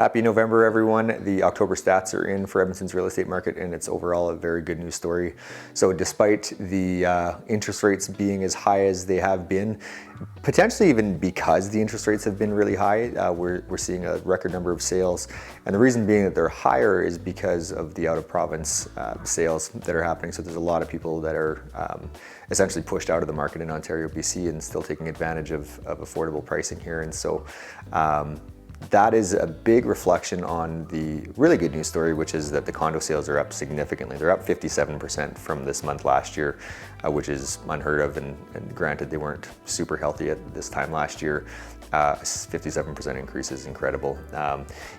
Happy November, everyone. The October stats are in for Edmonton's real estate market, and it's overall a very good news story. So despite the interest rates being as high as they have been, potentially even because the interest rates have been really high, we're seeing a record number of sales. And the reason being that they're higher is because of the out-of-province sales that are happening. So there's a lot of people that are essentially pushed out of the market in Ontario, BC, and still taking advantage of affordable pricing here. And so that is a big reflection on the really good news story, which is that the condo sales are up significantly. They're up 57% from this month last year, which is unheard of. And granted, they weren't super healthy at this time last year. 57% increase is incredible.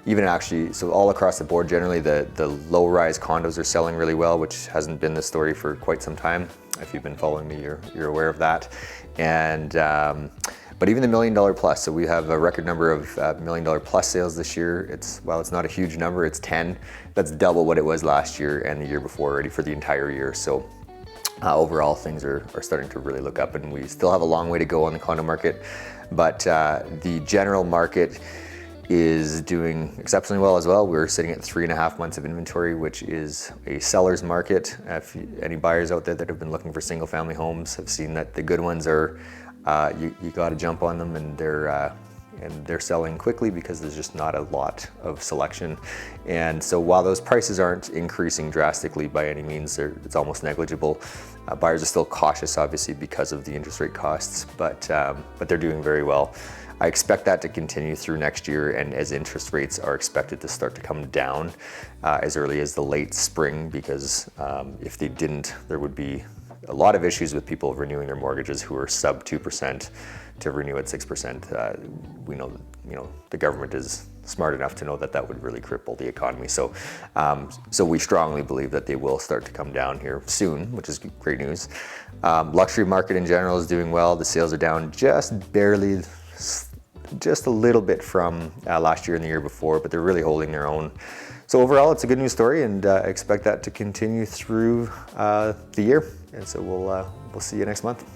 Even actually, so all across the board, generally the low-rise condos are selling really well, which hasn't been the story for quite some time. If you've been following me, you're aware of that. And but even the $1 million plus, so we have a record number of $1 million plus sales this year. While it's not a huge number, it's 10. That's double what it was last year and the year before already for the entire year. So overall, things are starting to really look up, and we still have a long way to go on the condo market. But the general market is doing exceptionally well as well. We're sitting at 3.5 months of inventory, which is a seller's market. If any buyers out there that have been looking for single family homes have seen that the good ones are, you got to jump on them, and they're selling quickly because there's just not a lot of selection. And so while those prices aren't increasing drastically by any means, it's almost negligible. Buyers are still cautious, obviously, because of the interest rate costs, but they're doing very well. I expect that to continue through next year, and as interest rates are expected to start to come down as early as the late spring, because if they didn't, there would be a lot of issues with people renewing their mortgages who are sub 2% to renew at 6%. We know, the government is smart enough to know that that would really cripple the economy. So, so we strongly believe that they will start to come down here soon, which is great news. Luxury market in general is doing well. The sales are down just barely, just a little bit from last year and the year before, but they're really holding their own. So overall, it's a good news story, and I expect that to continue through the year. And so we'll see you next month.